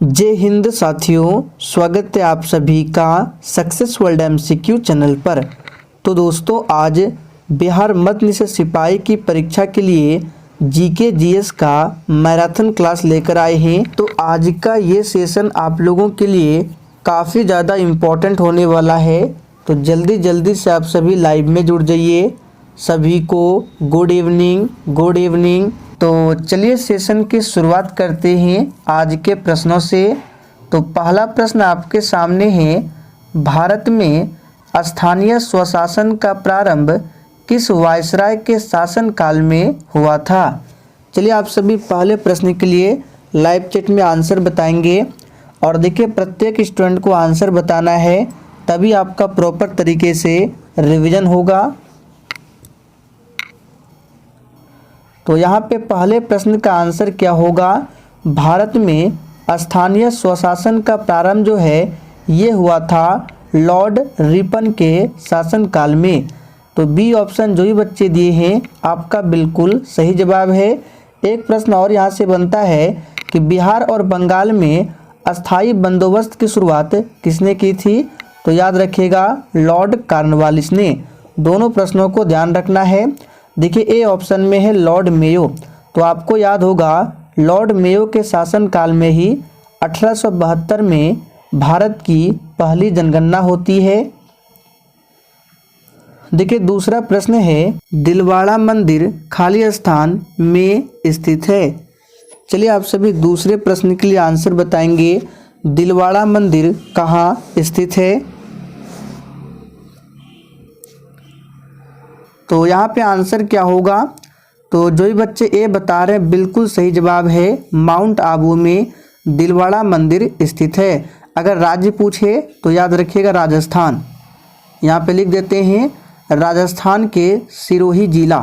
जय हिंद साथियों, स्वागत है आप सभी का सक्सेस वर्ल्ड एमसीक्यू चैनल पर। तो दोस्तों, आज बिहार मध्य निषद सिपाही की परीक्षा के लिए जीके जीएस का मैराथन क्लास लेकर आए हैं। तो आज का ये सेशन आप लोगों के लिए काफ़ी ज़्यादा इम्पोर्टेंट होने वाला है। तो जल्दी से आप सभी लाइव में जुड़ जाइए। सभी को गुड इवनिंग। तो चलिए सेशन की शुरुआत करते हैं आज के प्रश्नों से। तो पहला प्रश्न आपके सामने है, भारत में स्थानीय स्वशासन का प्रारंभ किस वायसराय के शासनकाल में हुआ था? चलिए आप सभी पहले प्रश्न के लिए लाइव चैट में आंसर बताएंगे। और देखिए, प्रत्येक स्टूडेंट को आंसर बताना है, तभी आपका प्रॉपर तरीके से रिवीजन होगा। तो यहाँ पे पहले प्रश्न का आंसर क्या होगा? भारत में स्थानीय स्वशासन का प्रारंभ जो है ये हुआ था लॉर्ड रिपन के शासनकाल में। तो बी ऑप्शन जो ही बच्चे दिए हैं आपका बिल्कुल सही जवाब है। एक प्रश्न और यहाँ से बनता है कि बिहार और बंगाल में अस्थाई बंदोबस्त की शुरुआत किसने की थी? तो याद रखिएगा, लॉर्ड कॉर्नवालिस ने। दोनों प्रश्नों को ध्यान रखना है। देखिए, ए ऑप्शन में है लॉर्ड मेयो। तो आपको याद होगा, लॉर्ड मेयो के शासनकाल में ही 1872 में भारत की पहली जनगणना होती है। देखिए, दूसरा प्रश्न है, दिलवाड़ा मंदिर खाली स्थान में स्थित है। चलिए आप सभी दूसरे प्रश्न के लिए आंसर बताएंगे। दिलवाड़ा मंदिर कहाँ स्थित है? तो यहाँ पे आंसर क्या होगा? तो जो ही बच्चे ए बता रहे हैं बिल्कुल सही जवाब है, माउंट आबू में दिलवाड़ा मंदिर स्थित है। अगर राज्य पूछे तो याद रखिएगा राजस्थान। यहाँ पे लिख देते हैं राजस्थान के सिरोही जिला।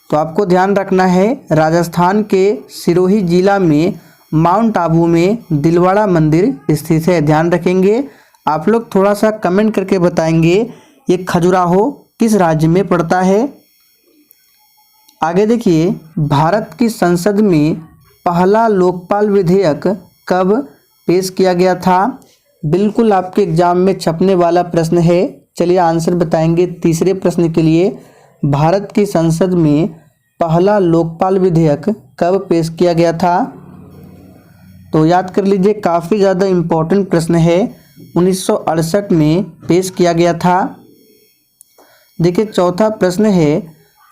तो आपको ध्यान रखना है, राजस्थान के सिरोही जिला में माउंट आबू में दिलवाड़ा मंदिर स्थित है। ध्यान रखेंगे। आप लोग थोड़ा सा कमेंट करके बताएंगे ये खजुराहो किस राज्य में पड़ता है। आगे देखिए, भारत की संसद में पहला लोकपाल विधेयक कब पेश किया गया था? बिल्कुल आपके एग्जाम में छपने वाला प्रश्न है। चलिए आंसर बताएंगे तीसरे प्रश्न के लिए। भारत की संसद में पहला लोकपाल विधेयक कब पेश किया गया था? तो याद कर लीजिए, काफ़ी ज़्यादा इम्पोर्टेंट प्रश्न है। 1968 में पेश किया गया था। देखिए, चौथा प्रश्न है,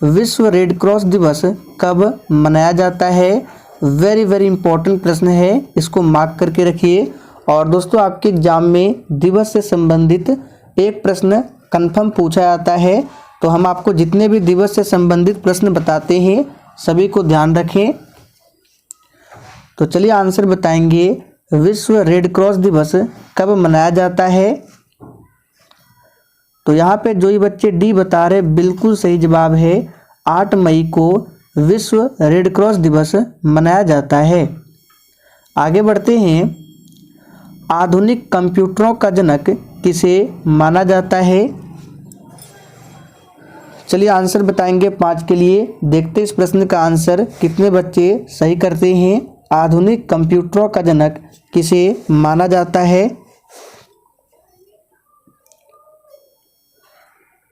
विश्व रेड क्रॉस दिवस कब मनाया जाता है? वेरी इंपॉर्टेंट प्रश्न है, इसको मार्क करके रखिए। और दोस्तों, आपके एग्जाम में दिवस से संबंधित एक प्रश्न कंफर्म पूछा जाता है। तो हम आपको जितने भी दिवस से संबंधित प्रश्न बताते हैं सभी को ध्यान रखें। तो चलिए आंसर बताएंगे, विश्व रेड क्रॉस दिवस कब मनाया जाता है? तो यहाँ पे जो ही बच्चे डी बता रहे बिल्कुल सही जवाब है, 8 मई को विश्व रेड क्रॉस दिवस मनाया जाता है। आगे बढ़ते हैं, आधुनिक कंप्यूटरों का जनक किसे माना जाता है? चलिए आंसर बताएंगे 5 के लिए। देखते हैं इस प्रश्न का आंसर कितने बच्चे सही करते हैं। आधुनिक कंप्यूटरों का जनक किसे माना जाता है?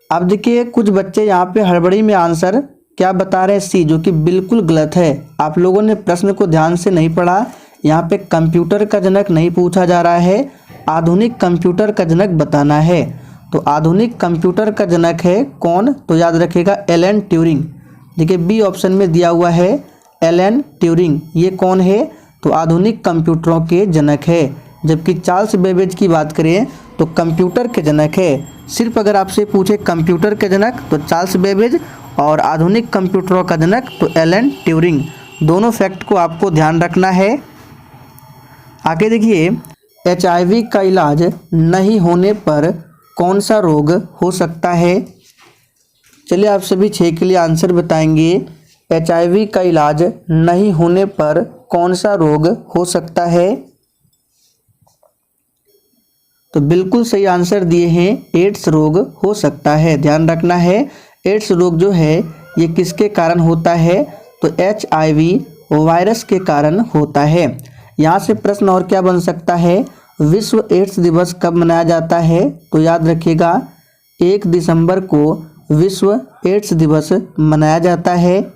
अब देखिए, कुछ बच्चे यहाँ पे हड़बड़ी में आंसर क्या बता रहे हैं, सी, जो कि बिल्कुल गलत है। आप लोगों ने प्रश्न को ध्यान से नहीं पढ़ा। यहाँ पे कंप्यूटर का जनक नहीं पूछा जा रहा है, आधुनिक कंप्यूटर का जनक बताना है। तो आधुनिक कंप्यूटर का जनक है कौन? तो याद रखिएगा एलन ट्यूरिंग। देखिए, बी ऑप्शन में दिया हुआ है एलन ट्यूरिंग। ये कौन है? तो आधुनिक कंप्यूटरों के जनक है। जबकि चार्ल्स बेबेज की बात करें तो कंप्यूटर के जनक है। सिर्फ अगर आपसे पूछे कंप्यूटर के जनक तो चार्ल्स बेबेज, और आधुनिक कंप्यूटरों का जनक तो एलन ट्यूरिंग। दोनों फैक्ट को आपको ध्यान रखना है। आगे देखिए, HIV का इलाज नहीं होने पर कौन सा रोग हो सकता है? चलिए आप सभी 6 के लिए आंसर बताएंगे। HIV का इलाज नहीं होने पर कौन सा रोग हो सकता है? तो बिल्कुल सही आंसर दिए हैं, एड्स रोग हो सकता है। ध्यान रखना है, एड्स रोग जो है ये किसके कारण होता है? तो HIV वायरस के कारण होता है। यहाँ से प्रश्न और क्या बन सकता है, विश्व एड्स दिवस कब मनाया जाता है? तो याद रखिएगा 1 दिसंबर को विश्व एड्स दिवस मनाया जाता है।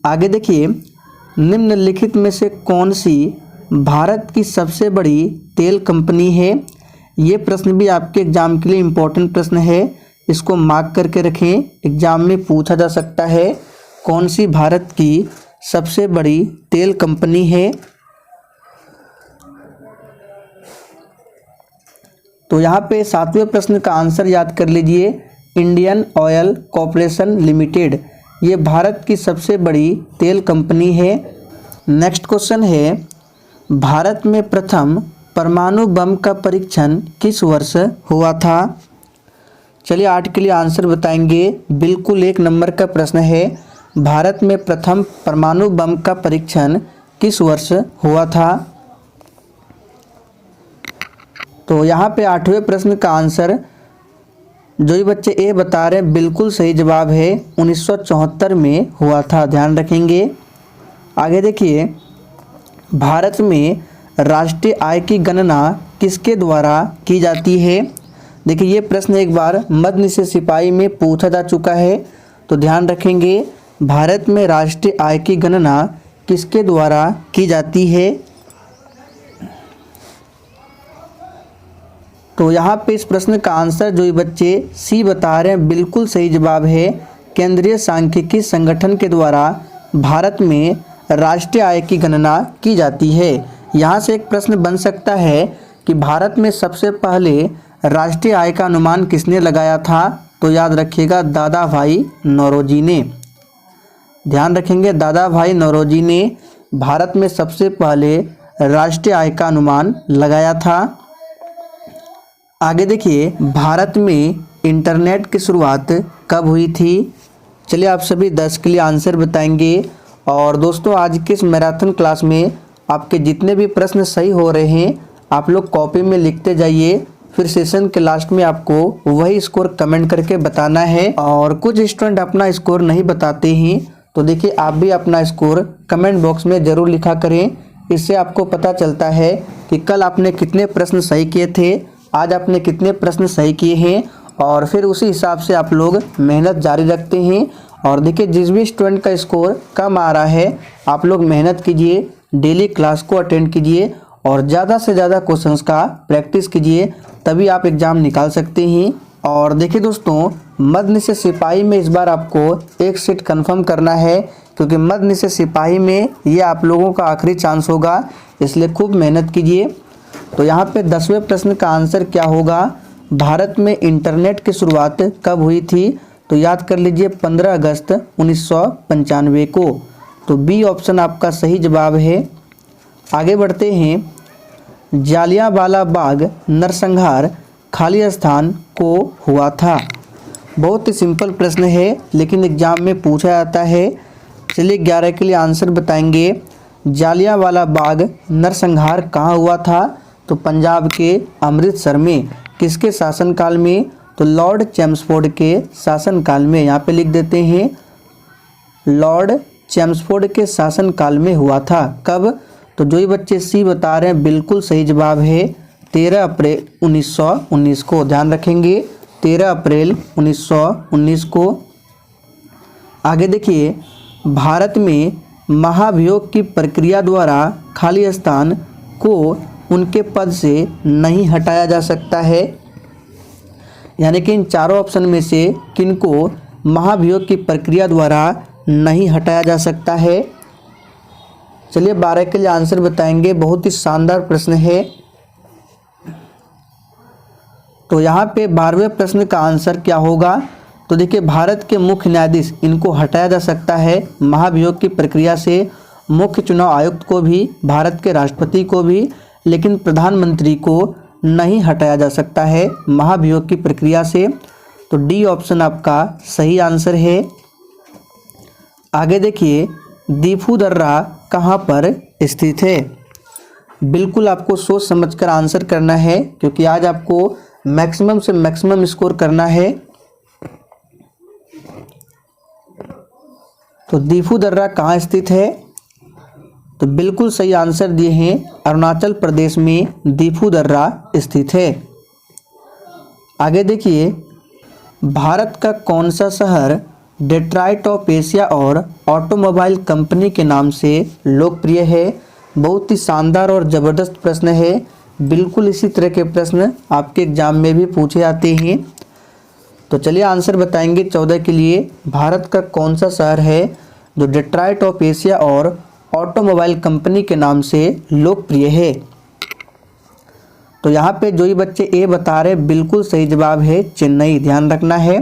आगे देखिए, निम्नलिखित में से कौन सी भारत की सबसे बड़ी तेल कंपनी है? ये प्रश्न भी आपके एग्जाम के लिए इम्पोर्टेंट प्रश्न है, इसको मार्क करके रखें, एग्जाम में पूछा जा सकता है। कौन सी भारत की सबसे बड़ी तेल कंपनी है? तो यहाँ पे 7वें प्रश्न का आंसर याद कर लीजिए, इंडियन ऑयल कॉरपोरेशन लिमिटेड, ये भारत की सबसे बड़ी तेल कंपनी है। नेक्स्ट क्वेश्चन है, भारत में प्रथम परमाणु बम का परीक्षण किस वर्ष हुआ था? चलिए 8 के लिए आंसर बताएंगे, बिल्कुल 1 नंबर का प्रश्न है। भारत में प्रथम परमाणु बम का परीक्षण किस वर्ष हुआ था? तो यहाँ पे 8वें प्रश्न का आंसर जो ये बच्चे ए बता रहे हैं बिल्कुल सही जवाब है, 1974 में हुआ था, ध्यान रखेंगे। आगे देखिए, भारत में राष्ट्रीय आय की गणना किसके द्वारा की जाती है? देखिए ये प्रश्न एक बार मध्य निषेध सिपाही में पूछा जा चुका है, तो ध्यान रखेंगे भारत में राष्ट्रीय आय की गणना किसके द्वारा की जाती है? तो यहाँ पे इस प्रश्न का आंसर जो ये बच्चे सी बता रहे हैं बिल्कुल सही जवाब है, केंद्रीय सांख्यिकी संगठन के द्वारा भारत में राष्ट्रीय आय की गणना की जाती है। यहाँ से एक प्रश्न बन सकता है कि भारत में सबसे पहले राष्ट्रीय आय का अनुमान किसने लगाया था? तो याद रखिएगा दादा भाई नौरोजी ने, ध्यान रखेंगे दादा भाई नौरोजी ने भारत में सबसे पहले राष्ट्रीय आय का अनुमान लगाया था। आगे देखिए, भारत में इंटरनेट की शुरुआत कब हुई थी? चलिए आप सभी 10 के लिए आंसर बताएंगे। और दोस्तों आज के इस मैराथन क्लास में आपके जितने भी प्रश्न सही हो रहे हैं आप लोग कॉपी में लिखते जाइए, फिर सेशन के लास्ट में आपको वही स्कोर कमेंट करके बताना है। और कुछ स्टूडेंट अपना स्कोर नहीं बताते हैं, तो देखिए आप भी अपना स्कोर कमेंट बॉक्स में ज़रूर लिखा करें, इससे आपको पता चलता है कि कल आपने कितने प्रश्न सही किए थे, आज आपने कितने प्रश्न सही किए हैं, और फिर उसी हिसाब से आप लोग मेहनत जारी रखते हैं। और देखिए जिस भी स्टूडेंट का स्कोर कम आ रहा है आप लोग मेहनत कीजिए, डेली क्लास को अटेंड कीजिए और ज़्यादा से ज़्यादा क्वेश्चंस का प्रैक्टिस कीजिए, तभी आप एग्ज़ाम निकाल सकते हैं। और देखिए दोस्तों, मध्य निषेध सिपाही में इस बार आपको एक सीट कंफर्म करना है, क्योंकि मध्य निषेध सिपाही में ये आप लोगों का आखिरी चांस होगा, इसलिए खूब मेहनत कीजिए। तो यहाँ पे 10वें प्रश्न का आंसर क्या होगा, भारत में इंटरनेट की शुरुआत कब हुई थी? तो याद कर लीजिए 15 अगस्त 1995 को। तो बी ऑप्शन आपका सही जवाब है। आगे बढ़ते हैं, जालियांवाला बाग नरसंहार खाली स्थान को हुआ था? बहुत ही सिंपल प्रश्न है, लेकिन एग्जाम में पूछा जाता है। चलिए 11 के लिए आंसर बताएंगे, जालियांवाला बाग नरसंहार कहाँ हुआ था? तो पंजाब के अमृतसर में। किसके शासनकाल में? तो लॉर्ड चैम्सफोर्ड के शासनकाल में। यहाँ पे लिख देते हैं लॉर्ड चैम्सफोर्ड के शासनकाल में हुआ था। कब? तो जो ये बच्चे सी बता रहे हैं बिल्कुल सही जवाब है, 13 अप्रैल 1919 को, ध्यान रखेंगे 13 अप्रैल 1919 को। आगे देखिए, भारत में महाभियोग की प्रक्रिया द्वारा खाली स्थान को उनके पद से नहीं हटाया जा सकता है, यानी कि इन चारों ऑप्शन में से किनको महाभियोग की प्रक्रिया द्वारा नहीं हटाया जा सकता है? चलिए 12 के लिए आंसर बताएंगे, बहुत ही शानदार प्रश्न है। तो यहाँ पे 12वें प्रश्न का आंसर क्या होगा? तो देखिए भारत के मुख्य न्यायाधीश इनको हटाया जा सकता है महाभियोग की प्रक्रिया से, मुख्य चुनाव आयुक्त को भी, भारत के राष्ट्रपति को भी, लेकिन प्रधानमंत्री को नहीं हटाया जा सकता है महाभियोग की प्रक्रिया से। तो डी ऑप्शन आपका सही आंसर है। आगे देखिए, दीफू दर्रा कहाँ पर स्थित है? बिल्कुल आपको सोच समझकर आंसर करना है, क्योंकि आज आपको मैक्सिमम से मैक्सिमम स्कोर करना है। तो दीफू दर्रा कहाँ स्थित है? तो बिल्कुल सही आंसर दिए हैं, अरुणाचल प्रदेश में दीफू दर्रा स्थित है। आगे देखिए, भारत का कौन सा शहर डेट्रॉइट ऑफ एशिया और ऑटोमोबाइल कंपनी के नाम से लोकप्रिय है? बहुत ही शानदार और ज़बरदस्त प्रश्न है। बिल्कुल इसी तरह के प्रश्न आपके एग्जाम में भी पूछे जाते हैं। तो चलिए आंसर बताएंगे 14 के लिए। भारत का कौन सा शहर है जो डेट्रॉइट ऑफ एशिया और ऑटोमोबाइल कंपनी के नाम से लोकप्रिय है? तो यहाँ पे जो ही बच्चे ए बता रहे बिल्कुल सही जवाब है चेन्नई। ध्यान रखना है।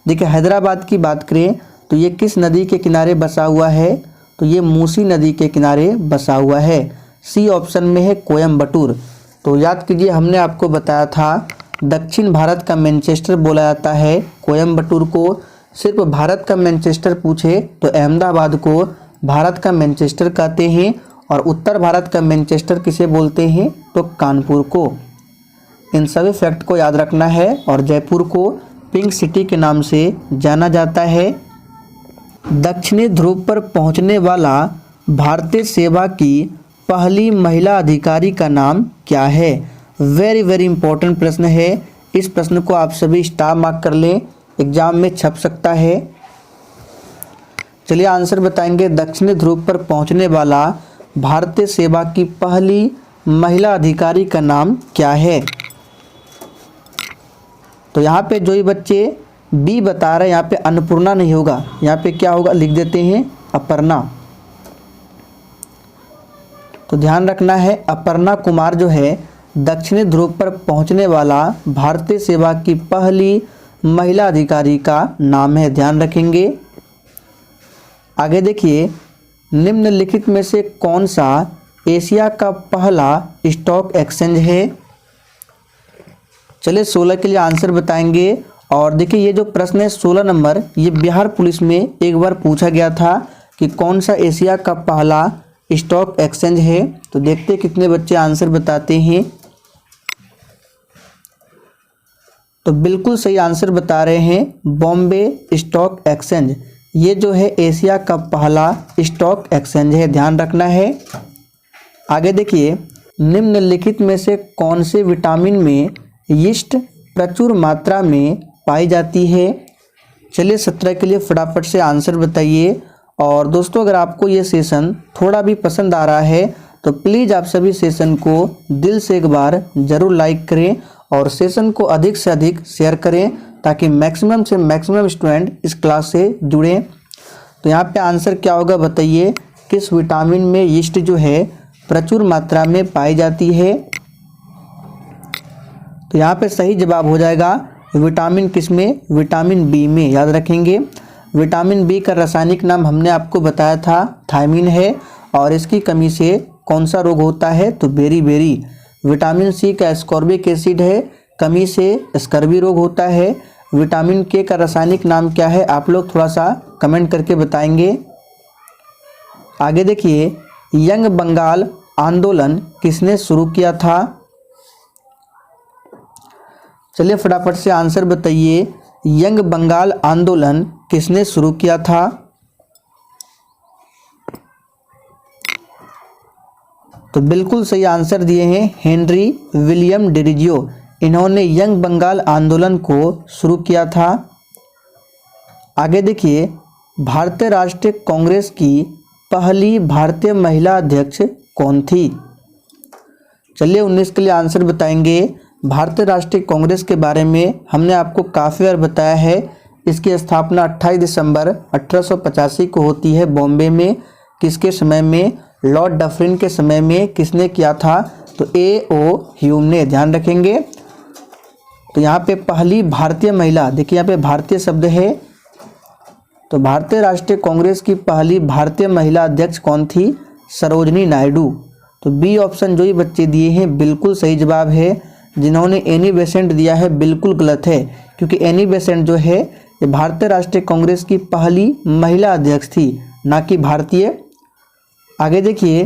देखिए हैदराबाद की बात करें तो ये किस नदी के किनारे बसा हुआ है? तो ये मूसी नदी के किनारे बसा हुआ है। सी ऑप्शन में है कोयम्बटूर। तो याद कीजिए हमने आपको बताया था दक्षिण भारत का मैनचेस्टर बोला जाता है कोयम्बटूर को। सिर्फ भारत का मैनचेस्टर पूछे तो अहमदाबाद को भारत का मैनचेस्टर कहते हैं, और उत्तर भारत का मैनचेस्टर किसे बोलते हैं? तो कानपुर को। इन सभी फैक्ट को याद रखना है। और जयपुर को पिंक सिटी के नाम से जाना जाता है। दक्षिणी ध्रुव पर पहुंचने वाला भारतीय सेवा की पहली महिला अधिकारी का नाम क्या है? वेरी वेरी इंपॉर्टेंट प्रश्न है। इस प्रश्न को आप सभी स्टार मार्क कर लें, एग्जाम में छप सकता है। चलिए आंसर बताएंगे, दक्षिणी ध्रुव पर पहुंचने वाला भारतीय सेवा की पहली महिला अधिकारी का नाम क्या है? तो यहाँ पे जो ही बच्चे बी बता रहे हैं, यहाँ पे अन्नपूर्णा नहीं होगा, यहाँ पे क्या होगा लिख देते हैं अपर्णा। तो ध्यान रखना है, अपर्णा कुमार जो है दक्षिणी ध्रुव पर पहुंचने वाला भारतीय सेवा की पहली महिला अधिकारी का नाम है। ध्यान रखेंगे। आगे देखिए, निम्नलिखित में से कौन सा एशिया का पहला स्टॉक एक्सचेंज है? चलिए 16 के लिए आंसर बताएंगे। और देखिए ये जो प्रश्न है 16 नंबर, ये बिहार पुलिस में एक बार पूछा गया था कि कौन सा एशिया का पहला स्टॉक एक्सचेंज है। तो देखते कितने बच्चे आंसर बताते हैं। तो बिल्कुल सही आंसर बता रहे हैं, बॉम्बे स्टॉक एक्सचेंज। ये जो है एशिया का पहला स्टॉक एक्सचेंज है। ध्यान रखना है। आगे देखिए, निम्नलिखित में से कौन से विटामिन में यीस्ट प्रचुर मात्रा में पाई जाती है? चलिए 17 के लिए फटाफट से आंसर बताइए। और दोस्तों अगर आपको ये सेशन थोड़ा भी पसंद आ रहा है तो प्लीज़ आप सभी सेशन को दिल से एक बार ज़रूर लाइक करें और सेशन को अधिक से अधिक शेयर करें ताकि मैक्सिमम से मैक्सिमम स्टूडेंट इस क्लास से जुड़ें। तो यहाँ पे आंसर क्या होगा बताइए, किस विटामिन में यीस्ट जो है प्रचुर मात्रा में पाई जाती है? तो यहाँ पे सही जवाब हो जाएगा विटामिन किस में? विटामिन बी में। याद रखेंगे, विटामिन बी का रासायनिक नाम हमने आपको बताया था थायमिन है। और इसकी कमी से कौन सा रोग होता है? तो बेरी। विटामिन सी का एस्कॉर्बिक एसिड है, कमी से स्कर्वी रोग होता है। विटामिन के का रासायनिक नाम क्या है? आप लोग थोड़ा सा कमेंट करके बताएंगे। आगे देखिए, यंग बंगाल आंदोलन किसने शुरू किया था? चलिए फटाफट से आंसर बताइए, यंग बंगाल आंदोलन किसने शुरू किया था? तो बिल्कुल सही आंसर दिए हैं हेनरी विलियम डेरिजियो। इन्होंने यंग बंगाल आंदोलन को शुरू किया था। आगे देखिए, भारतीय राष्ट्रीय कांग्रेस की पहली भारतीय महिला अध्यक्ष कौन थी? चलिए 19 के लिए आंसर बताएंगे। भारतीय राष्ट्रीय कांग्रेस के बारे में हमने आपको काफ़ी बार बताया है। इसकी स्थापना 28 दिसंबर 1885 को होती है बॉम्बे में। किसके समय में? लॉर्ड डफरिन के समय में। किसने किया था? तो A.O. ह्यूम ने। ध्यान रखेंगे। तो यहाँ पे पहली भारतीय महिला, देखिए यहाँ पे भारतीय शब्द है। तो भारतीय राष्ट्रीय कांग्रेस की पहली भारतीय महिला अध्यक्ष कौन थी? सरोजनी नायडू। तो बी ऑप्शन जो ही बच्चे दिए हैं बिल्कुल सही जवाब है। जिन्होंने एनी बेसेंट दिया है बिल्कुल गलत है, क्योंकि एनी बेसेंट जो है ये भारतीय राष्ट्रीय कांग्रेस की पहली महिला अध्यक्ष थी, ना कि भारतीय। आगे देखिए,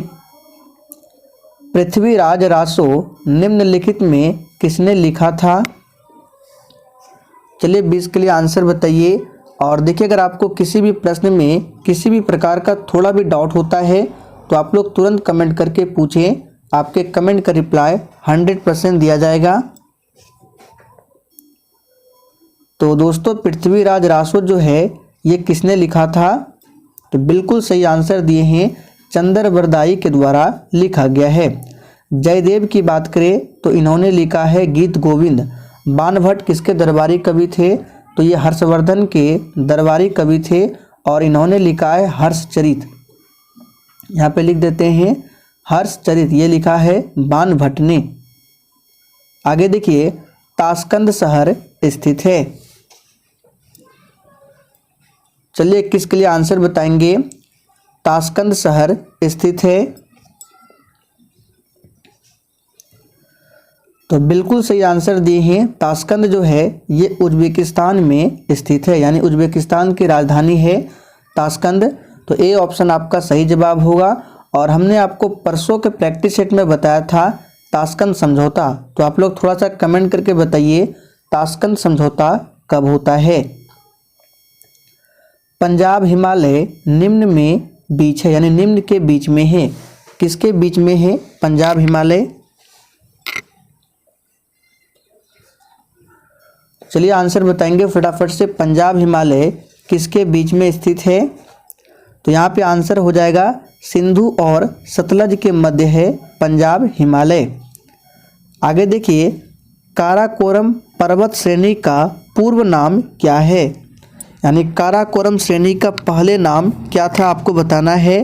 पृथ्वीराज रासो निम्नलिखित में किसने लिखा था? चलिए 20 के लिए आंसर बताइए। और देखिए, अगर आपको किसी भी प्रश्न में किसी भी प्रकार का थोड़ा भी डाउट होता है तो आप लोग तुरंत कमेंट करके पूछें, आपके कमेंट का रिप्लाई 100% दिया जाएगा। तो दोस्तों, पृथ्वीराज रासो जो है ये किसने लिखा था? तो बिल्कुल सही आंसर दिए हैं, चंदर बरदाई के द्वारा लिखा गया है। जयदेव की बात करें तो इन्होंने लिखा है गीत गोविंद। बाणभट्ट किसके दरबारी कवि थे? तो ये हर्षवर्धन के दरबारी कवि थे और इन्होंने लिखा है हर्षचरित। यहाँ पे लिख देते हैं हर्षचरित, ये लिखा है बाणभट्ट ने। आगे देखिए, ताशकंद शहर स्थित है। चलिए किसके लिए आंसर बताएंगे? ताशकंद शहर स्थित है। तो बिल्कुल सही आंसर दिए हैं, ताशकंद जो है ये उज्बेकिस्तान में स्थित है, यानी उज्बेकिस्तान की राजधानी है ताशकंद। तो ए ऑप्शन आपका सही जवाब होगा। और हमने आपको परसों के प्रैक्टिस सेट में बताया था ताशकंद समझौता, तो आप लोग थोड़ा सा कमेंट करके बताइए ताशकंद समझौता कब होता है। पंजाब हिमालय निम्न में बीच है, यानी निम्न के बीच में है। किसके बीच में है पंजाब हिमालय? चलिए आंसर बताएंगे फटाफट से, पंजाब हिमालय किसके बीच में स्थित है? तो यहाँ पे आंसर हो जाएगा सिंधु और सतलज के मध्य है पंजाब हिमालय। आगे देखिए, काराकोरम पर्वत श्रेणी का पूर्व नाम क्या है? यानी काराकोरम श्रेणी का पहले नाम क्या था, आपको बताना है।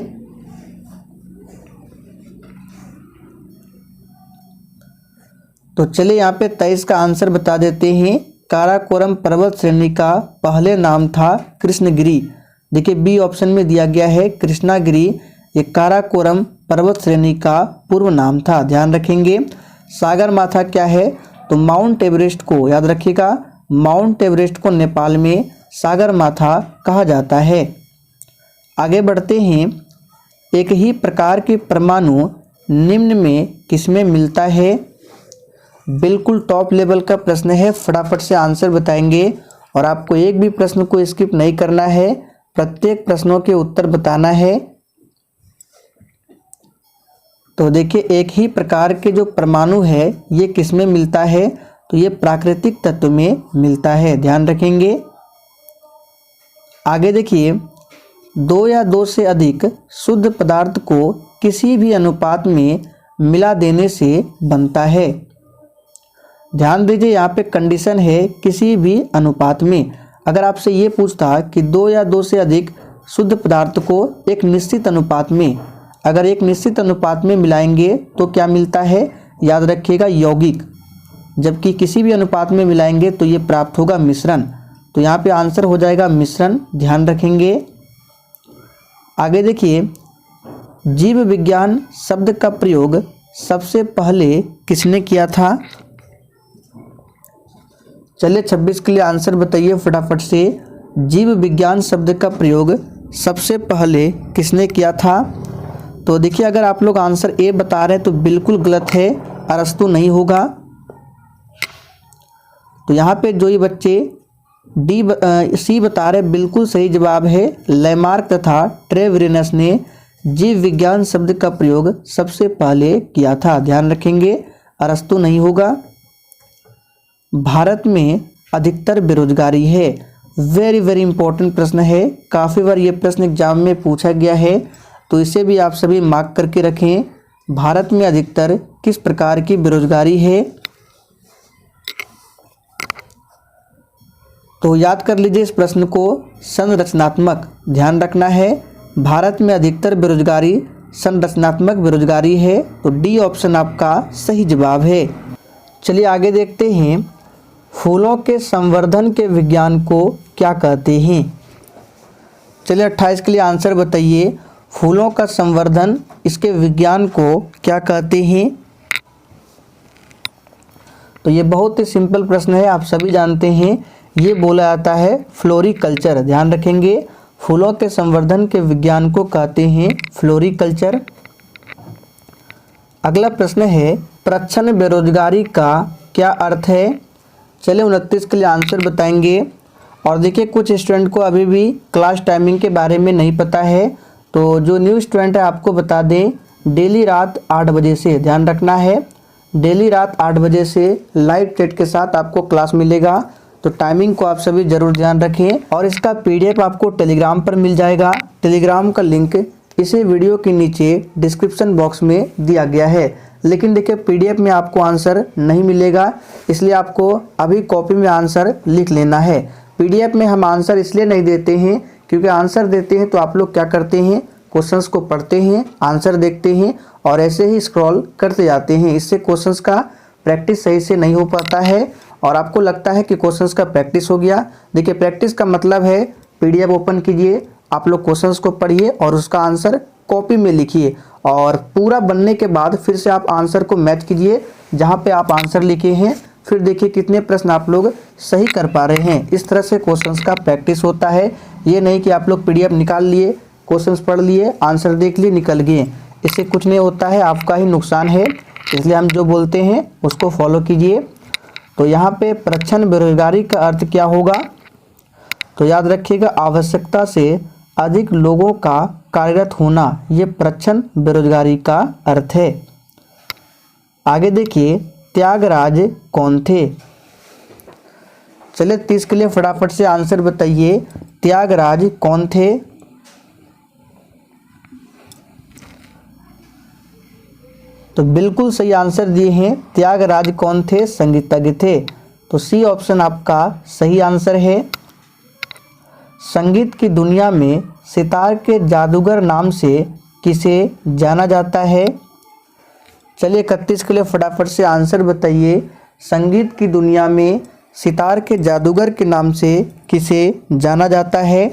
तो चलिए यहाँ पे 23 का आंसर बता देते हैं। काराकोरम पर्वत श्रेणी का पहले नाम था कृष्णगिरी। देखिए बी ऑप्शन में दिया गया है कृष्णागिरी, ये काराकोरम पर्वत श्रेणी का पूर्व नाम था, ध्यान रखेंगे। सागर माथा क्या है? तो माउंट एवरेस्ट को याद रखिएगा, माउंट एवरेस्ट को नेपाल में सागर माथा कहा जाता है। आगे बढ़ते हैं, एक ही प्रकार के परमाणु निम्न में किसमें मिलता है? बिल्कुल टॉप लेवल का प्रश्न है, फटाफट से आंसर बताएंगे और आपको एक भी प्रश्न को स्किप नहीं करना है, प्रत्येक प्रश्नों के उत्तर बताना है। तो देखिए, एक ही प्रकार के जो परमाणु है ये किसमें मिलता है? तो ये प्राकृतिक तत्व में मिलता है, ध्यान रखेंगे। आगे देखिए, दो या दो से अधिक शुद्ध पदार्थ को किसी भी अनुपात में मिला देने से बनता है। ध्यान दीजिए, यहाँ पे कंडीशन है किसी भी अनुपात में। अगर आपसे ये पूछता कि दो या दो से अधिक शुद्ध पदार्थ को एक निश्चित अनुपात में, अगर एक निश्चित अनुपात में मिलाएंगे तो क्या मिलता है? याद रखिएगा यौगिक। जबकि किसी भी अनुपात में मिलाएंगे तो ये प्राप्त होगा मिश्रण। तो यहाँ पे आंसर हो जाएगा मिश्रण, ध्यान रखेंगे। आगे देखिए, जीव विज्ञान शब्द का प्रयोग सबसे पहले किसने किया था? चलिए 26 के लिए आंसर बताइए फटाफट से। जीव विज्ञान शब्द का प्रयोग सबसे पहले किसने किया था? तो देखिए, अगर आप लोग आंसर ए बता रहे हैं तो बिल्कुल गलत है, अरस्तु नहीं होगा। तो यहाँ पे जो ये बच्चे सी बता रहे बिल्कुल सही जवाब है। लैमार्क तथा ट्रेवेरिनस ने जीव विज्ञान शब्द का प्रयोग सबसे पहले किया था, ध्यान रखेंगे, अरस्तु नहीं होगा। भारत में अधिकतर बेरोजगारी है, वेरी वेरी इंपॉर्टेंट प्रश्न है, काफ़ी बार ये प्रश्न एग्जाम में पूछा गया है, तो इसे भी आप सभी मार्क करके रखें। भारत में अधिकतर किस प्रकार की बेरोजगारी है? तो याद कर लीजिए इस प्रश्न को, संरचनात्मक, ध्यान रखना है। भारत में अधिकतर बेरोजगारी संरचनात्मक बेरोजगारी है, तो डी ऑप्शन आपका सही जवाब है। चलिए आगे देखते हैं, फूलों के संवर्धन के विज्ञान को क्या कहते हैं? चलिए 28 के लिए आंसर बताइए, फूलों का संवर्धन इसके विज्ञान को क्या कहते हैं? तो ये बहुत ही सिंपल प्रश्न है, आप सभी जानते हैं, ये बोला जाता है फ्लोरिकल्चर, ध्यान रखेंगे। फूलों के संवर्धन के विज्ञान को कहते हैं फ्लोरिकल्चर। अगला प्रश्न है, प्रच्छन्न बेरोजगारी का क्या अर्थ है? चलिए 29 के लिए आंसर बताएंगे, और देखिए कुछ स्टूडेंट को अभी भी क्लास टाइमिंग के बारे में नहीं पता है, तो जो न्यू स्टूडेंट है आपको बता दें, डेली रात 8 बजे से ध्यान रखना है, डेली रात 8 बजे से लाइव चैट के साथ आपको क्लास मिलेगा। तो टाइमिंग को आप सभी ज़रूर ध्यान रखें। और इसका PDF आपको टेलीग्राम पर मिल जाएगा। टेलीग्राम का लिंक इसी वीडियो के नीचे डिस्क्रिप्शन बॉक्स में दिया गया है। लेकिन देखिए PDF में आपको आंसर नहीं मिलेगा, इसलिए आपको अभी कॉपी में आंसर लिख लेना है। PDF में हम आंसर इसलिए नहीं देते हैं क्योंकि आंसर देते हैं तो आप लोग क्या करते हैं, क्वेश्चंस को पढ़ते हैं, आंसर देखते हैं और ऐसे ही स्क्रॉल करते जाते हैं। इससे क्वेश्चंस का प्रैक्टिस सही से नहीं हो पाता है और आपको लगता है कि क्वेश्चंस का प्रैक्टिस हो गया। देखिए प्रैक्टिस का मतलब है PDF ओपन कीजिए, आप लोग क्वेश्चंस को पढ़िए और उसका आंसर कॉपी में लिखिए और पूरा बनने के बाद फिर से आप आंसर को मैच कीजिए जहाँ पे आप आंसर लिखे हैं। फिर देखिए कितने प्रश्न आप लोग सही कर पा रहे हैं। इस तरह से क्वेश्चंस का प्रैक्टिस होता है। ये नहीं कि आप लोग PDF निकाल लिए, क्वेश्चंस पढ़ लिए, आंसर देख लिए, निकल गए, इससे कुछ नहीं होता है, आपका ही नुकसान है। इसलिए हम जो बोलते हैं उसको फॉलो कीजिए। तो यहाँ पे प्रच्छन्न बेरोजगारी का अर्थ क्या होगा, तो याद रखिएगा, आवश्यकता से अधिक लोगों का कार्यरत होना, ये प्रच्छन्न बेरोजगारी का अर्थ है। आगे देखिए, त्यागराज कौन थे। चलिए 30 के लिए फटाफट से आंसर बताइए, त्यागराज कौन थे। तो बिल्कुल सही आंसर दिए हैं, त्यागराज कौन थे, संगीतज्ञ थे। तो सी ऑप्शन आपका सही आंसर है। संगीत की दुनिया में सितार के जादूगर नाम से किसे जाना जाता है। चलिए 31 के लिए फटाफट से आंसर बताइए, संगीत की दुनिया में सितार के जादूगर के नाम से किसे जाना जाता है।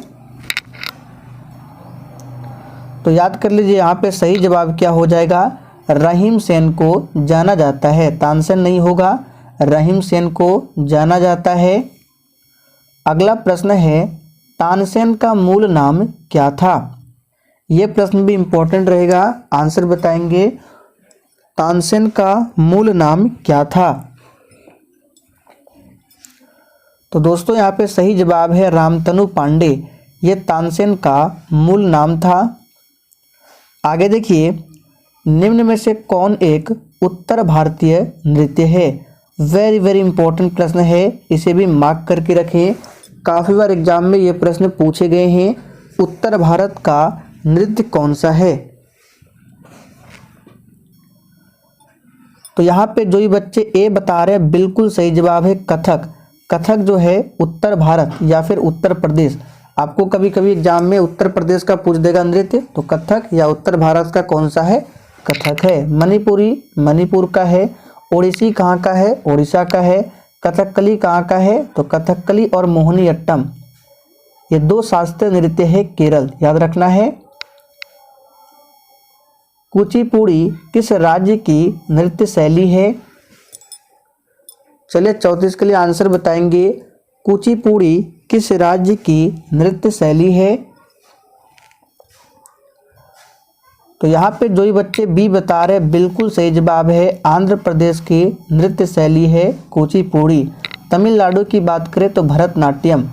तो याद कर लीजिए, यहाँ पे सही जवाब क्या हो जाएगा, रहीम सेन को जाना जाता है। तानसेन नहीं होगा, रहीम सेन को जाना जाता है। अगला प्रश्न है, तानसेन का मूल नाम क्या था। ये प्रश्न भी इम्पोर्टेंट रहेगा, आंसर बताएंगे। तानसेन का मूल नाम क्या था। तो दोस्तों यहाँ पे सही जवाब है रामतनु पांडे, ये तानसेन का मूल नाम था। आगे देखिए, निम्न में से कौन एक उत्तर भारतीय नृत्य है। वेरी वेरी इंपॉर्टेंट प्रश्न है, इसे भी मार्क करके रखें। काफ़ी बार एग्जाम में ये प्रश्न पूछे गए हैं, उत्तर भारत का नृत्य कौन सा है। तो यहाँ पे जो ये बच्चे ए बता रहे हैं बिल्कुल सही जवाब है कथक। कथक जो है उत्तर भारत या फिर उत्तर प्रदेश, आपको कभी कभी एग्जाम में उत्तर प्रदेश का पूछ देगा नृत्य, तो कथक या उत्तर भारत का कौन सा है, कथक है। मणिपुरी मणिपुर का है। ओडिसी कहाँ का है, ओडिशा का है। कथकली कहाँ का है, तो कथकली और मोहिनीअट्टम, ये दो शास्त्रीय नृत्य है केरल, याद रखना है। कुचिपुड़ी किस राज्य की नृत्य शैली है। चलिए 34 के लिए आंसर बताएंगे, कुचिपुड़ी किस राज्य की नृत्य शैली है। तो यहाँ पे जो ही बच्चे बी बता रहे हैं बिल्कुल सही जवाब है, आंध्र प्रदेश की नृत्य शैली है कुचिपुड़ी। तमिलनाडु की बात करें तो भरतनाट्यम,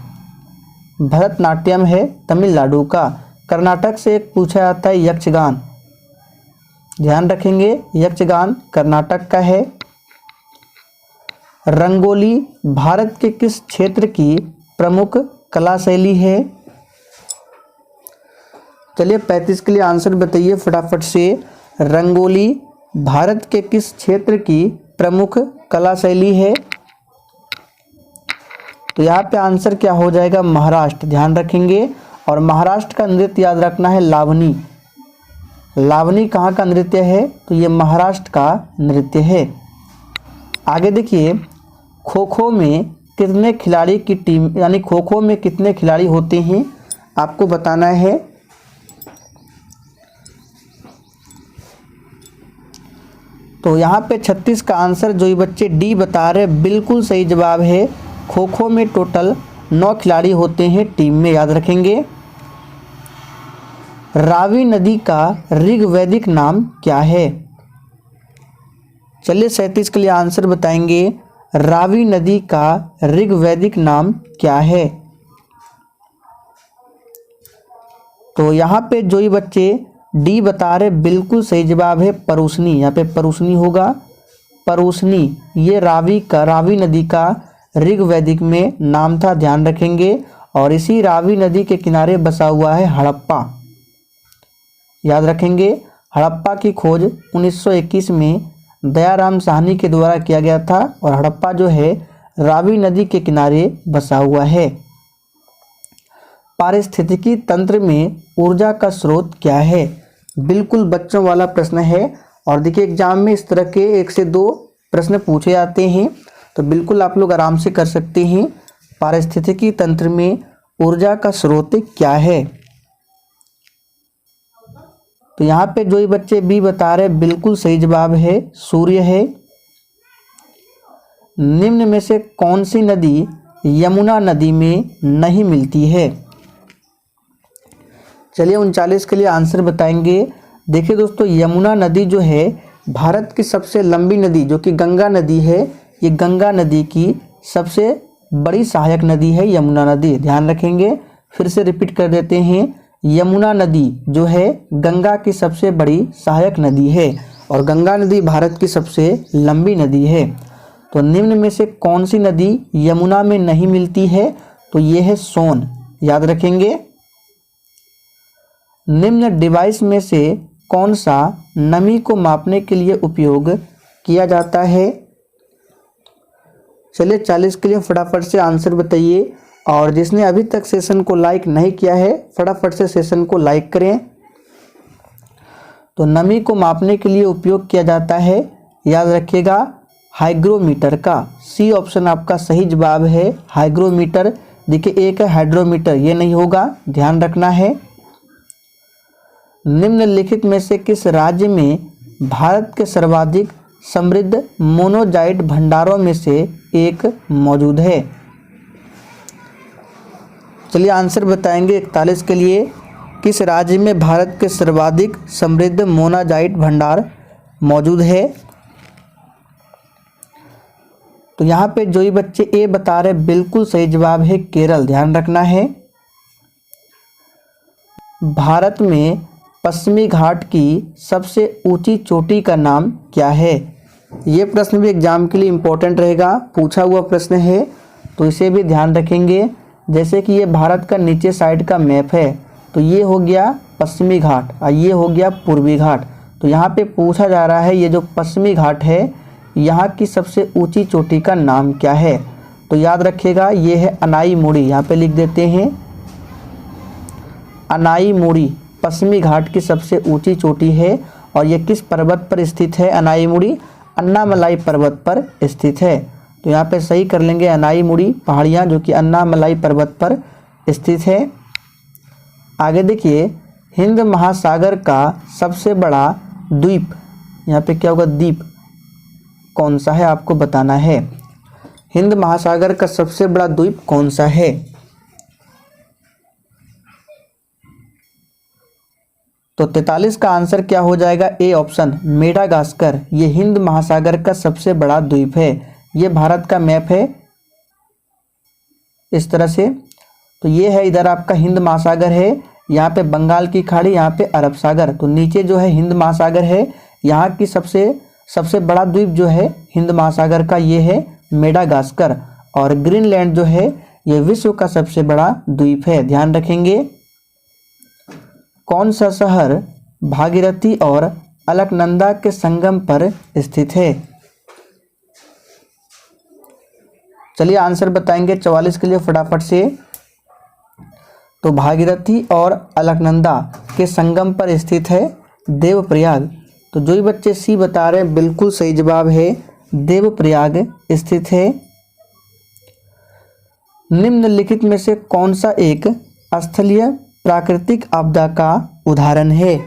भरतनाट्यम है तमिलनाडु का। कर्नाटक से एक पूछा जाता है यक्षगान, ध्यान रखेंगे, यक्षगान कर्नाटक का है। रंगोली भारत के किस क्षेत्र की प्रमुख कला शैली है। चलिए 35 के लिए आंसर बताइए फटाफट से, रंगोली भारत के किस क्षेत्र की प्रमुख कला शैली है। तो यहाँ पे आंसर क्या हो जाएगा, महाराष्ट्र, ध्यान रखेंगे। और महाराष्ट्र का नृत्य याद रखना है लावनी। लावनी कहाँ का नृत्य है, तो ये महाराष्ट्र का नृत्य है। आगे देखिए, खो खो में कितने खिलाड़ी की टीम, यानी खो खो में कितने खिलाड़ी होते हैं आपको बताना है। तो यहाँ पे 36 का आंसर जो ये बच्चे डी बता रहे बिल्कुल सही जवाब है। खो खो में टोटल 9 खिलाड़ी होते हैं टीम में, याद रखेंगे। रावी नदी का ऋग्वैदिक नाम क्या है। चलिए 37 के लिए आंसर बताएंगे, रावी नदी का ऋग्वैदिक नाम क्या है। तो यहाँ पे जो ही बच्चे डी बता रहे बिल्कुल सही जवाब है परूसनी। यहाँ पे परूसनी होगा। परूसनी ये रावी नदी का ऋग्वैदिक में नाम था, ध्यान रखेंगे। और इसी रावी नदी के किनारे बसा हुआ है हड़प्पा, याद रखेंगे। हड़प्पा की खोज 1921 में दयाराम साहनी के द्वारा किया गया था और हड़प्पा जो है रावी नदी के किनारे बसा हुआ है। पारिस्थितिकी तंत्र में ऊर्जा का स्रोत क्या है? बिल्कुल बच्चों वाला प्रश्न है और देखिए एग्जाम में इस तरह के 1 से 2 प्रश्न पूछे जाते हैं, तो बिल्कुल आप लोग आराम से कर सकते हैं। पारिस्थितिकी तंत्र में ऊर्जा का स्रोत क्या है? तो यहाँ पे जो ही बच्चे बी बता रहे बिल्कुल सही जवाब है सूर्य है। निम्न में से कौन सी नदी यमुना नदी में नहीं मिलती है? चलिए 39 के लिए आंसर बताएंगे। देखिए दोस्तों, यमुना नदी जो है भारत की सबसे लंबी नदी जो कि गंगा नदी है, ये गंगा नदी की सबसे बड़ी सहायक नदी है यमुना नदी, ध्यान रखेंगे। फिर से रिपीट कर देते हैं, यमुना नदी जो है गंगा की सबसे बड़ी सहायक नदी है और गंगा नदी भारत की सबसे लंबी नदी है। तो निम्न में से कौन सी नदी यमुना में नहीं मिलती है? तो ये है सोन, याद रखेंगे। निम्न डिवाइस में से कौन सा नमी को मापने के लिए उपयोग किया जाता है? चलिए 40 के लिए फटाफट से आंसर बताइए और जिसने अभी तक सेशन को लाइक नहीं किया है फटाफट से सेशन को लाइक करें। तो नमी को मापने के लिए उपयोग किया जाता है, याद रखिएगा, हाइग्रोमीटर का। सी ऑप्शन आपका सही जवाब है, हाइग्रोमीटर। देखिए एक है हाइड्रोमीटर, ये नहीं होगा, ध्यान रखना है। निम्नलिखित में से किस राज्य में भारत के सर्वाधिक समृद्ध मोनोजाइट भंडारों में से एक मौजूद है? चलिए आंसर बताएंगे 41 के लिए। किस राज्य में भारत के सर्वाधिक समृद्ध मोनोजाइट भंडार मौजूद है? तो यहाँ पे जो ही बच्चे ए बता रहे बिल्कुल सही जवाब है केरल, ध्यान रखना है। भारत में पश्चिमी घाट की सबसे ऊंची चोटी का नाम क्या है? ये प्रश्न भी एग्जाम के लिए इम्पोर्टेंट रहेगा, पूछा हुआ प्रश्न है, तो इसे भी ध्यान रखेंगे। जैसे कि ये भारत का नीचे साइड का मैप है, तो ये हो गया पश्चिमी घाट और ये हो गया पूर्वी घाट। तो यहाँ पे पूछा जा रहा है ये जो पश्चिमी घाट है यहाँ की सबसे ऊंची चोटी का नाम क्या है? तो याद रखिएगा ये है अनाईमुड़ी, यहाँ पे लिख देते हैं अनाईमुड़ी पश्चिमी घाट की सबसे ऊंची चोटी है। और ये किस पर्वत पर स्थित है? अनाईमुड़ी अन्नामलाई पर्वत पर स्थित है। तो यहाँ पे सही कर लेंगे, अनाईमुड़ी पहाड़ियाँ जो कि अन्नामलाई पर्वत पर स्थित है। आगे देखिए, हिंद महासागर का सबसे बड़ा द्वीप, यहाँ पे क्या होगा, द्वीप कौन सा है आपको बताना है। हिंद महासागर का सबसे बड़ा द्वीप कौन सा है? तो 43 का आंसर क्या हो जाएगा? A option Madagascar. ये हिंद महासागर का सबसे बड़ा द्वीप है। ये भारत का मैप है इस तरह से। तो ये है, इधर आपका हिंद महासागर है, यहाँ पे बंगाल की खाड़ी, यहाँ पे अरब सागर। तो नीचे जो है हिंद महासागर है, यहाँ की सबसे बड़ा द्वीप जो है हिंद महासागर का ये है मेडागास्कर। और ग्रीनलैंड जो है ये विश्व का सबसे बड़ा द्वीप है, ध्यान रखेंगे। कौन सा शहर भागीरथी और अलकनंदा के संगम पर स्थित है? चलिए आंसर बताएंगे 44 के लिए फटाफट से। तो भागीरथी और अलकनंदा के संगम पर स्थित है देवप्रयाग। तो जो ही बच्चे सी बता रहे हैं बिल्कुल सही जवाब है, देवप्रयाग स्थित है। निम्नलिखित में से कौन सा एक स्थलीय प्राकृतिक आपदा का उदाहरण है?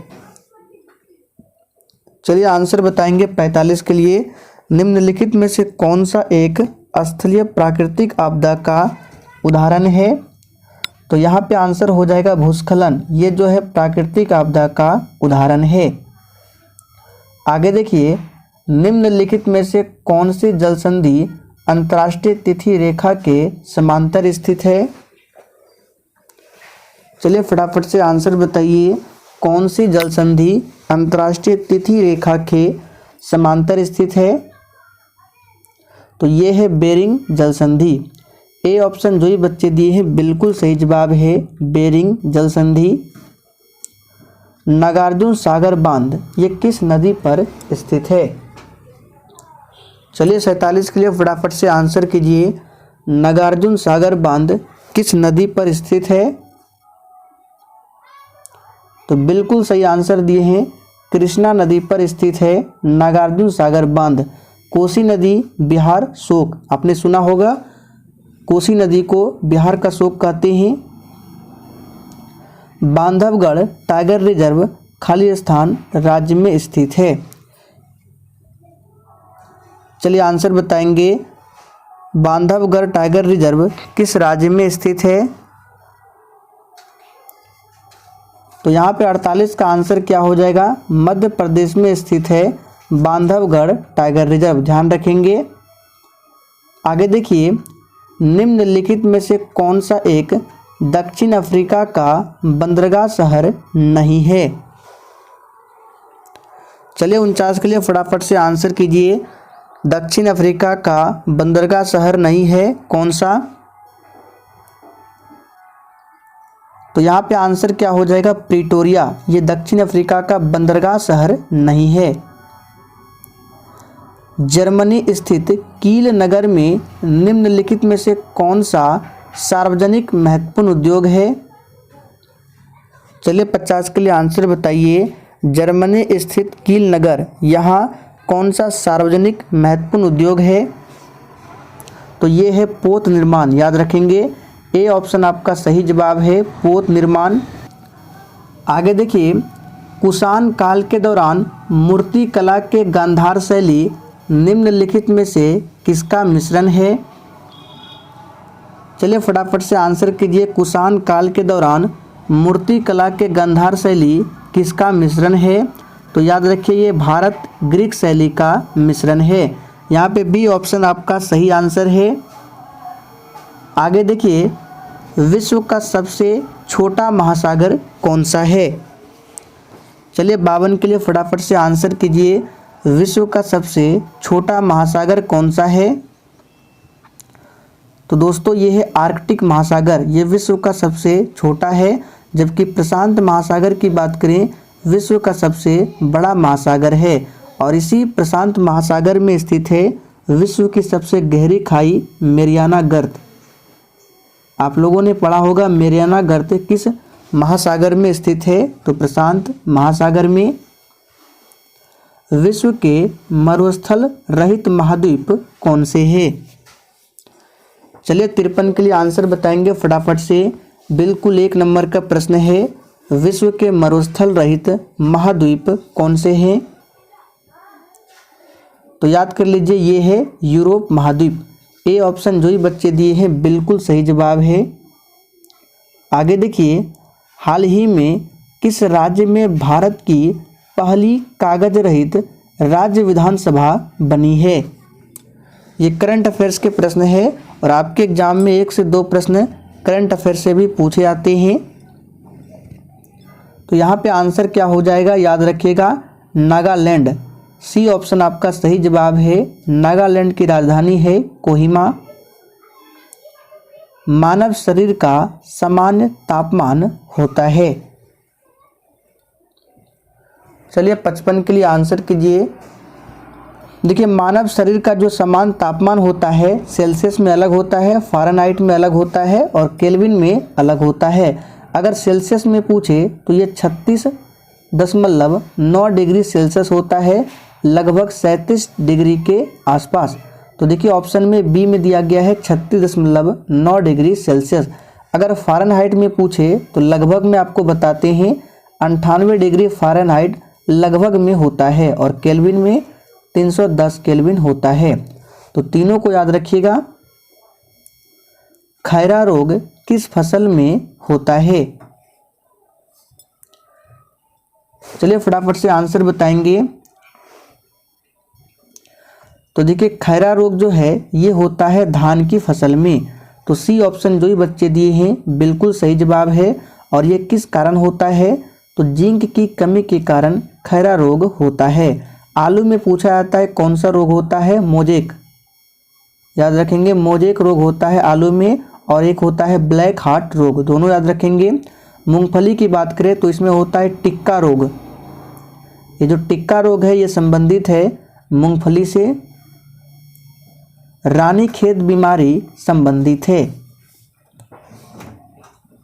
चलिए आंसर बताएंगे 45 के लिए। निम्नलिखित में से कौन सा एक स्थलीय प्राकृतिक आपदा का उदाहरण है? तो यहाँ पे आंसर हो जाएगा भूस्खलन। ये जो है प्राकृतिक आपदा का उदाहरण है। आगे देखिए, निम्नलिखित में से कौन सी जल संधि अंतर्राष्ट्रीय तिथि रेखा के समांतर स्थित है? चलिए फटाफट से आंसर बताइए, कौन सी जल संधि अंतर्राष्ट्रीय तिथि रेखा के समांतर स्थित है? तो ये है बेरिंग जल संधि। ए ऑप्शन जो ही बच्चे दिए हैं बिल्कुल सही जवाब है बेरिंग जल संधि। नागार्जुन सागर बांध ये किस नदी पर स्थित है? चलिए 47 के लिए फटाफट से आंसर कीजिए, नागार्जुन सागर बांध किस नदी पर स्थित है? तो बिल्कुल सही आंसर दिए हैं, कृष्णा नदी पर स्थित है नागार्जुन सागर बांध। कोसी नदी बिहार शोक, आपने सुना होगा, कोसी नदी को बिहार का शोक कहते हैं। बांधवगढ़ टाइगर रिजर्व खाली स्थान राज्य में स्थित है? चलिए आंसर बताएंगे, बांधवगढ़ टाइगर रिजर्व किस राज्य में स्थित है? तो यहाँ पे 48 का आंसर क्या हो जाएगा? मध्य प्रदेश में स्थित है बांधवगढ़ टाइगर रिजर्व, ध्यान रखेंगे। आगे देखिए, निम्नलिखित में से कौन सा एक दक्षिण अफ्रीका का बंदरगाह शहर नहीं है? चलिए 49 के लिए फटाफट से आंसर कीजिए, दक्षिण अफ्रीका का बंदरगाह शहर नहीं है, कौन सा? तो यहाँ पे आंसर क्या हो जाएगा? प्रिटोरिया, ये दक्षिण अफ्रीका का बंदरगाह शहर नहीं है। जर्मनी स्थित कील नगर में निम्नलिखित में से कौन सा सार्वजनिक महत्वपूर्ण उद्योग है? चलिए 50 के लिए आंसर बताइए, जर्मनी स्थित कील नगर, यहाँ कौन सा सार्वजनिक महत्वपूर्ण उद्योग है? तो ये है पोत निर्माण, याद रखेंगे। ए ऑप्शन आपका सही जवाब है पोत निर्माण। आगे देखिए, कुषाण काल के दौरान मूर्ति कला के गांधार शैली निम्नलिखित में से किसका मिश्रण है? चलिए फटाफट से आंसर कीजिए, कुषाण काल के दौरान मूर्ति कला के गांधार शैली किसका मिश्रण है? तो याद रखिए ये भारत ग्रीक शैली का मिश्रण है। यहाँ पे बी ऑप्शन आपका सही आंसर है। आगे देखिए, विश्व का सबसे छोटा महासागर कौन सा है? चलिए 52 के लिए फटाफट से आंसर कीजिए, विश्व का सबसे छोटा महासागर कौन सा है? तो दोस्तों ये है आर्कटिक महासागर, ये विश्व का सबसे छोटा है। जबकि प्रशांत महासागर की बात करें, विश्व का सबसे बड़ा महासागर है। और इसी प्रशांत महासागर में स्थित है विश्व की सबसे गहरी खाई मेरियाना गर्त। आप लोगों ने पढ़ा होगा मेरियाना गर्त किस महासागर में स्थित है? तो प्रशांत महासागर में। विश्व के मरुस्थल रहित महाद्वीप कौन से है? चलिए 53 के लिए आंसर बताएंगे फटाफट से, बिल्कुल 1 नंबर का प्रश्न है, विश्व के मरुस्थल रहित महाद्वीप कौन से हैं? तो याद कर लीजिए ये है यूरोप महाद्वीप। ए ऑप्शन जो ही बच्चे दिए हैं बिल्कुल सही जवाब है। आगे देखिए, हाल ही में किस राज्य में भारत की पहली कागज रहित राज्य विधानसभा बनी है? ये करंट अफेयर्स के प्रश्न है और आपके एग्जाम में 1 से 2 प्रश्न करंट अफेयर से भी पूछे जाते हैं। तो यहाँ पे आंसर क्या हो जाएगा? याद रखिएगा नागालैंड। सी ऑप्शन आपका सही जवाब है, नागालैंड की राजधानी है कोहिमा। मानव शरीर का सामान्य तापमान होता है? चलिए 55 के लिए आंसर कीजिए। देखिए मानव शरीर का जो सामान्य तापमान होता है सेल्सियस में अलग होता है, फ़ारेनहाइट में अलग होता है और केल्विन में अलग होता है। अगर सेल्सियस में पूछे तो ये 36.9 डिग्री सेल्सियस होता है, लगभग 37 डिग्री के आसपास। तो देखिए ऑप्शन में बी में दिया गया है 36.9 डिग्री सेल्सियस। अगर फ़ारेनहाइट में पूछे तो लगभग में आपको बताते हैं 98 डिग्री फ़ारेनहाइट लगभग में होता है और केल्विन में 310 केल्विन होता है। तो तीनों को याद रखिएगा। खैरा रोग किस फसल में होता है? चलिए फटाफट से आंसर बताएंगे। तो देखिए खैरा रोग जो है ये होता है धान की फसल में। तो सी ऑप्शन जो ही बच्चे दिए हैं बिल्कुल सही जवाब है और ये किस कारण होता है? तो जिंक की कमी के कारण खैरा रोग होता है। आलू में पूछा जाता है कौन सा रोग होता है? मोजेक, याद रखेंगे, मोजेक रोग होता है आलू में, और एक होता है ब्लैक हार्ट रोग, दोनों याद रखेंगे। मूंगफली की बात करें तो इसमें होता है टिक्का रोग। ये जो टिक्का रोग है ये संबंधित है मूंगफली से। रानीखेत बीमारी संबंधित है।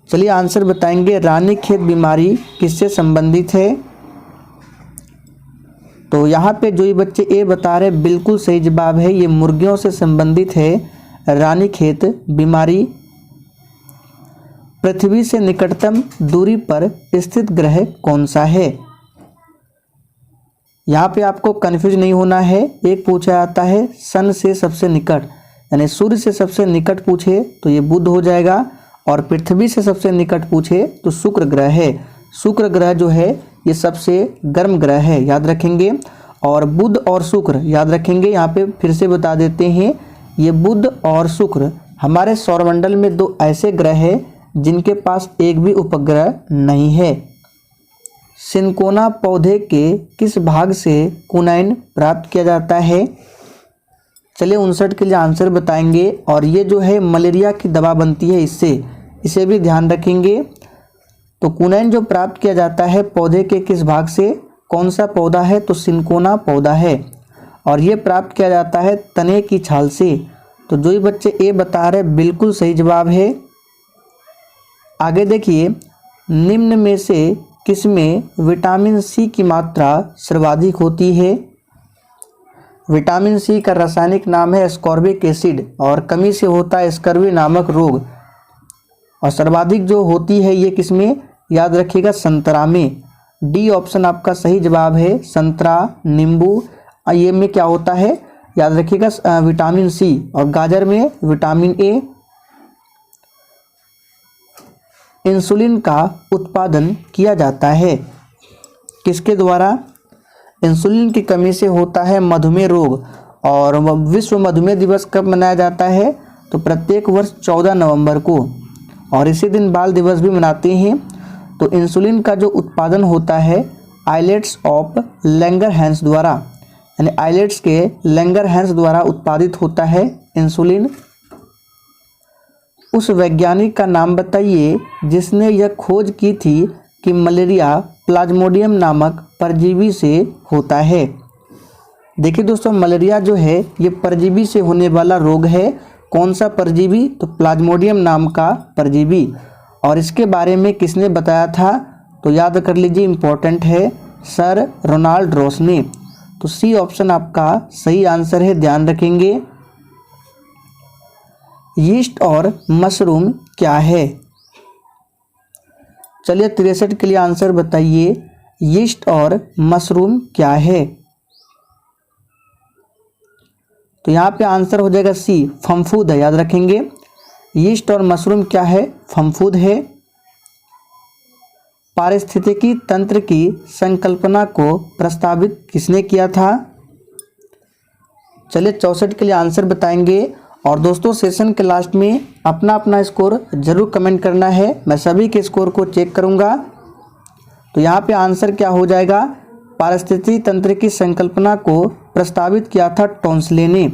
चलिए आंसर बताएंगे, रानीखेत बीमारी किससे संबंधित है? तो यहाँ पे जो ये बच्चे ए बता रहे बिल्कुल सही जवाब है, ये मुर्गियों से संबंधित है रानीखेत बीमारी। पृथ्वी से निकटतम दूरी पर स्थित ग्रह कौन सा है? यहाँ पे आपको कंफ्यूज नहीं होना है। एक पूछा जाता है सन से सबसे निकट, यानी सूर्य से सबसे निकट पूछे तो ये बुध हो जाएगा, और पृथ्वी से सबसे निकट पूछे तो शुक्र ग्रह है। शुक्र ग्रह जो है ये सबसे गर्म ग्रह है, याद रखेंगे। और बुध और शुक्र याद रखेंगे, यहाँ पे फिर से बता देते हैं, ये बुध और शुक्र हमारे सौरमंडल में दो ऐसे ग्रह हैं जिनके पास एक भी उपग्रह नहीं है। सिनकोना पौधे के किस भाग से कुनैन प्राप्त किया जाता है? चलिए 59 के लिए आंसर बताएंगे, और ये जो है मलेरिया की दवा बनती है इससे, इसे भी ध्यान रखेंगे। तो कुनैन जो प्राप्त किया जाता है पौधे के किस भाग से, कौन सा पौधा है? तो सिनकोना पौधा है, और ये प्राप्त किया जाता है तने की छाल से। तो जो ही बच्चे ए बता रहे बिल्कुल सही जवाब है। आगे देखिए, निम्न में से किसमें विटामिन सी की मात्रा सर्वाधिक होती है? विटामिन सी का रासायनिक नाम है एस्कॉर्बिक एसिड, और कमी से होता है स्कर्वी नामक रोग। और सर्वाधिक जो होती है ये किसमें? याद रखिएगा संतरा में। डी ऑप्शन आपका सही जवाब है, संतरा, नींबू, ये में क्या होता है? याद रखिएगा विटामिन सी, और गाजर में विटामिन ए। इंसुलिन का उत्पादन किया जाता है किसके द्वारा? इंसुलिन की कमी से होता है मधुमेह रोग। और विश्व मधुमेह दिवस कब मनाया जाता है? तो प्रत्येक वर्ष 14 नवंबर को, और इसी दिन बाल दिवस भी मनाते हैं। तो इंसुलिन का जो उत्पादन होता है आइलेट्स ऑफ लैंगरहैंस द्वारा, यानी आइलेट्स के लैंगरहैंस द्वारा उत्पादित होता है इंसुलिन। उस वैज्ञानिक का नाम बताइए जिसने यह खोज की थी कि मलेरिया प्लाज्मोडियम नामक परजीवी से होता है। देखिए दोस्तों, मलेरिया जो है ये परजीवी से होने वाला रोग है। कौन सा परजीवी? तो प्लाज्मोडियम नाम का परजीवी। और इसके बारे में किसने बताया था? तो याद कर लीजिए, इम्पोर्टेंट है, सर रोनाल्ड रॉस ने। तो सी ऑप्शन आपका सही आंसर है, ध्यान रखेंगे। यीस्ट और मशरूम क्या है? चलिए 63 के लिए आंसर बताइए, यीस्ट और मशरूम क्या है? तो यहाँ पे आंसर हो जाएगा सी, फफूंद है, याद रखेंगे। यीस्ट और मशरूम क्या है? फफूंद है। पारिस्थितिकी तंत्र की संकल्पना को प्रस्तावित किसने किया था? चलिए 64 के लिए आंसर बताएंगे। और दोस्तों सेशन के लास्ट में अपना अपना स्कोर जरूर कमेंट करना है, मैं सभी के स्कोर को चेक करूंगा। तो यहाँ पे आंसर क्या हो जाएगा? पारिस्थितिकी तंत्र की संकल्पना को प्रस्तावित किया था टोंसले ने।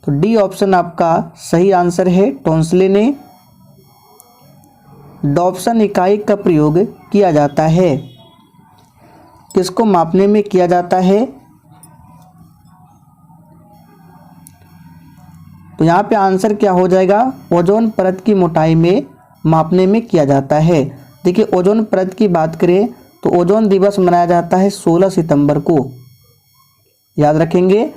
तो डी ऑप्शन आपका सही आंसर है, टोंसले ने। डॉप्सन इकाई का प्रयोग किया जाता है, किसको मापने में किया जाता है? तो यहाँ पे आंसर क्या हो जाएगा? ओजोन परत की मोटाई में मापने में किया जाता है। देखिए ओजोन परत की बात करें तो ओजोन दिवस मनाया जाता है 16 सितंबर को, याद रखेंगे।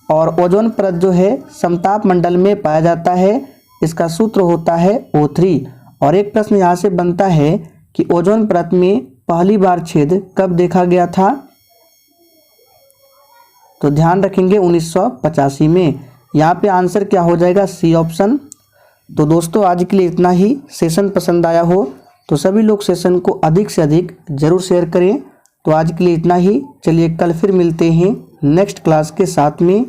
और ओजोन परत जो है समताप मंडल में पाया जाता है, इसका सूत्र होता है O3। और एक प्रश्न यहाँ से बनता है कि ओजोन परत में पहली बार छेद कब देखा गया था? तो ध्यान रखेंगे 1985 में। यहाँ पे आंसर क्या हो जाएगा? C option. तो दोस्तों आज के लिए इतना ही। सेशन पसंद आया हो तो सभी लोग सेशन को अधिक से अधिक जरूर शेयर करें। तो आज के लिए इतना ही, चलिए कल फिर मिलते हैं नेक्स्ट क्लास के साथ में।